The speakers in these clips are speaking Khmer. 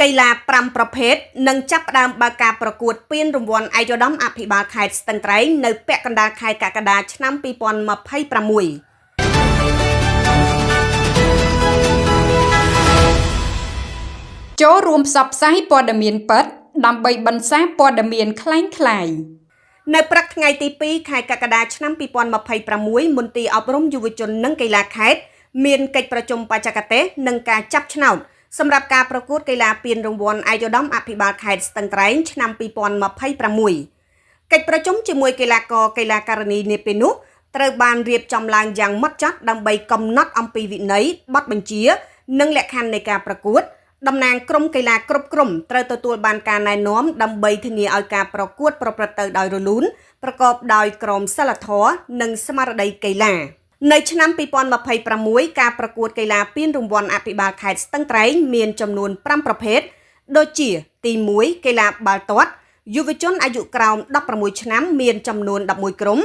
កីឡា5ប្រភេទនឹងចាប់ផ្ដើមបើកការប្រកួតពានរង្វាន់ឯកឧត្តមអភិបាលខេត្តស្ទឹងត្រែងនៅពាក់កណ្ដាលខែកក្កដាឆ្នាំ2026ចូលរួមផ្សព្វផ្សាយព័ត៌មានពិតដើម្បីបន្សាព័ត៌មានคล้ายៗនៅព្រឹកថ្ងៃទី2ខែកក្កដាឆ្នាំ2026មន្ទីរអប់រំយុវជននិងកីឡាខេត្តមានកិច្ចប្រជុំបច្ចេកទេសនិងការចាប់ឆ្នោតសម្រាប់ការប្រកួតកីឡាពានរង្វាន់ឯកឧត្តមអភិបាលខេត្តស្ទឹងត្រែងឆ្នាំ2026កិច្ចប្រជុំជាមួយកីឡាករកីឡាការិនីនាពេលនោះត្រូវបានរៀបចំឡើងយ៉ាងម៉ត់ចត់ដើម្បីកំណត់អំពីវិន័យបទបញ្ជានិងលក្ខខណ្ឌនៃការប្រកួតតំណាងក្រុមកីឡាគ្រប់ក្រុមត្រូវទទួលបានការណែនាំដើម្បីធានាឲ្យការប្រកួតប្រព្រឹត្តទៅដោយរលូនប្រកបដោយក្រមសីលធម៌និងស្មារតីកីឡានៅឆ្នាំ2026ការប្រកួតកីឡាពានរង្វាន់អភិបាលខេត្តស្ទឹងត្រែងមានចំនួន5ប្រភេទដូចជាទី1កីឡាបាល់ទាត់យុវជនអាយុក្រោម16ឆ្នាំមានចំនួន11ក្រុម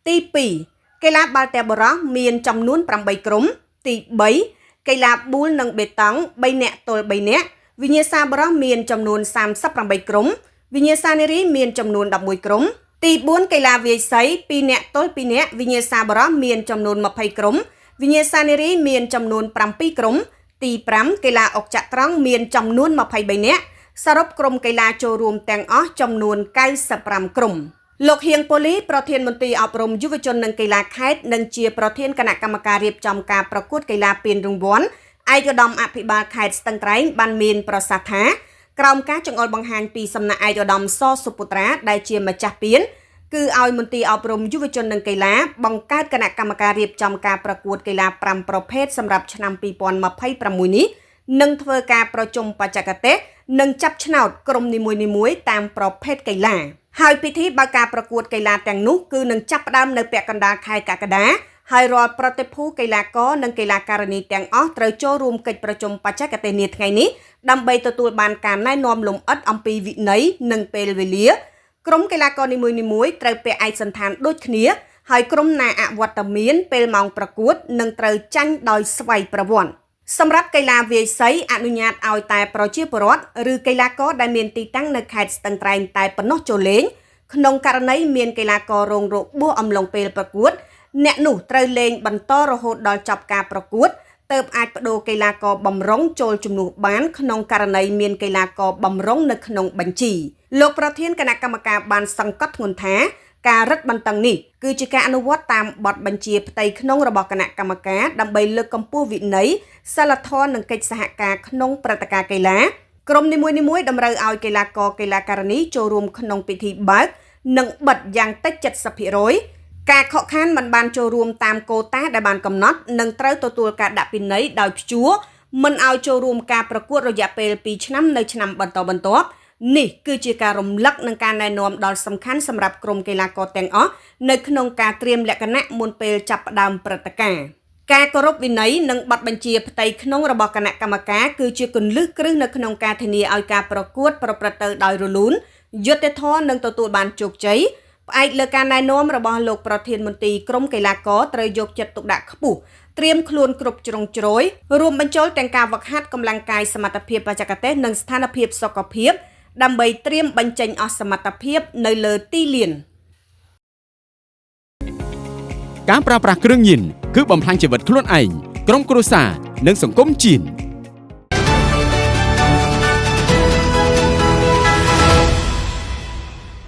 ទី2កីឡាបាល់ទះបុរសមានចំនួន8ក្រុមទី3កីឡាប៊ូលនិងបេតង់3នាក់ទល់3នាក់វិញ្ញាសាបុរសមានចំនួន38ក្រុមវិញ្ញាសានារីមានចំនួន11ក្រុមទី4កីឡាវាយសី2នាក់ទល់2នាក់វិញ្ញាសាបុរសមានចំនួន20ក្រុមវិញ្ញាសានារីមានចំនួន7ក្រុមទី5កីឡាអុកចត្រង្គមានចំនួន23នាក់សរុបក្រុមកីឡាចូលរួមទាំងអស់ចំនួន95ក្រុមលោកហៀងប៉ូលីប្រធានមន្ត្រីអប់រំយុវជននិងកីឡាខេត្តនិងជាប្រធានគណៈកម្មការរៀបចំការប្រកួតកីឡាពានរង្វាន់ឯកឧត្តមអភិបាលខេត្តស្ទឹងត្រែងបានមានប្រសាសន៍ថាក្រោមការចង្អុលបង្ហាញពីសំណាក់ឯកឧត្តមសសុពុត្រាដែលជាម្ចាស់ពានគឺឲ្យមន្ត្រីអប់រំយុវជននិងកីឡាបង្កើតគណៈកម្មការរៀបចំការប្រកួតកីឡា5ប្រភេទសម្រាប់ឆ្នាំ2026នេះនិងធ្វើការប្រជុំបច្ចេកទេសនិងចាប់ឆ្នោតក្រុមនីមួយៗតាមប្រភេទកីឡាហើយពិធីបើកការប្រកួតកីឡាទាំងនោះគឺនឹងចាប់ផ្ដើមនៅពាក់កណ្ដាលខែកក្កដាហើយរាល់ប្រតិភូកីឡាករនិងកីឡាការិនីទាំងអស់ត្រូវចូលរួមកិច្ចប្រជុំបច្ចេកទេសនាថ្ងៃនេះដើម្បីទទួលបានការណែនាំលម្អិតអំពីវិន័យនិងពេលវេលាក្រុមកីឡាករនីមួយៗត្រូវពាក់ឯកសណ្ឋានដូចគ្នាហើយក្រុមណាអវត្តមានពេលម៉ោងប្រកួតនឹងត្រូវចាញ់ដោយស្វ័យប្រវត្តិសម្រាប់កីឡាវាយសីអនុញ្ញាតឲ្យតែប្រជាពលរដ្ឋឬកីឡាករដែលមានទីតាំងនៅខេត្តស្ទឹងត្រែងតែប៉ុណ្ណោះចូលលេងក្នុងករណីមានកីឡាកររងរបួសអំឡុងពេលប្រកួតអ្នកនោះត្រូវលេងបន្តរហូតដល់ចប់ការប្រកួតទើបអាចប្តូរកីឡាករបម្រុងចូលជំនួសបានក្នុងករណីមានកីឡាករបម្រុងនៅក្នុងបញ្ជីលោកប្រធានគណៈកម្មការបានសង្កត់ធ្ងន់ថាការរឹតបន្តឹងនេះគឺជាការអនុវត្តតាមបទបញ្ជាផ្ទៃក្នុងរបស់គណៈកម្មការដើម្បីលើកកម្ពស់វិន័យសីលធម៌និងកិច្ចសហការក្នុងព្រឹត្តិការណ៍កីឡាក្រុមនីមួយៗតម្រូវឲ្យកីឡាករកីឡាការិនីចូលរួមក្នុងពិធីបើកនិងបិទយ៉ាងតិច 70% ការខកខានមិនបានចូលរួមតាមកូតាដែលបានកំណត់នឹងត្រូវទទួលការដាក់ពិន័យដោយព្យួរមិនឲ្យចូលរួមការប្រកួតរយៈពេល2ឆ្នាំនៅឆ្នាំបន្តបន្ទាប់នេះគឺជាការរំលឹកនិងការណែនាំដ៏សំខាន់សម្រាប់ក្រុមកីឡាករទាំងអស់នៅក្នុងការត្រៀមលក្ខណៈមុនពេលចាប់ផ្ដើមព្រឹត្តិការណ៍ការគោរពវិន័យនិងបទបញ្ជាផ្ទៃក្នុងរបស់គណៈកម្មការគឺជាគន្លឹះគ្រឹះនៅក្នុងការធានាឲ្យការប្រកួតប្រព្រឹត្តទៅដោយរលូនយុត្តិធម៌និងទទួលបានជោគជ័យផ្អែកលើការណែនាំរបស់លោកប្រធានមន្ត្រីក្រុមកីឡាករត្រូវយកចិត្តទុកដាក់ខ្ពស់ត្រៀមខ្លួនគ្រប់ជ្រុងជ្រោយរួមបញ្ចូលទាំងការហ្វឹកហាត់កម្លាំងកាយសមត្ថភាពបច្ចេកទេសនិងស្ថានភាពសុខភាពដើម្បីត្រៀមបញ្ចេញអស់សមត្ថភាពនៅលើទីលានការប្រើប្រាស់គ្រឿងញៀនគឺបំផ្លាញជីវិតខ្លួនឯងក្រុមគ្រួសារនិងសង្គមជាតិ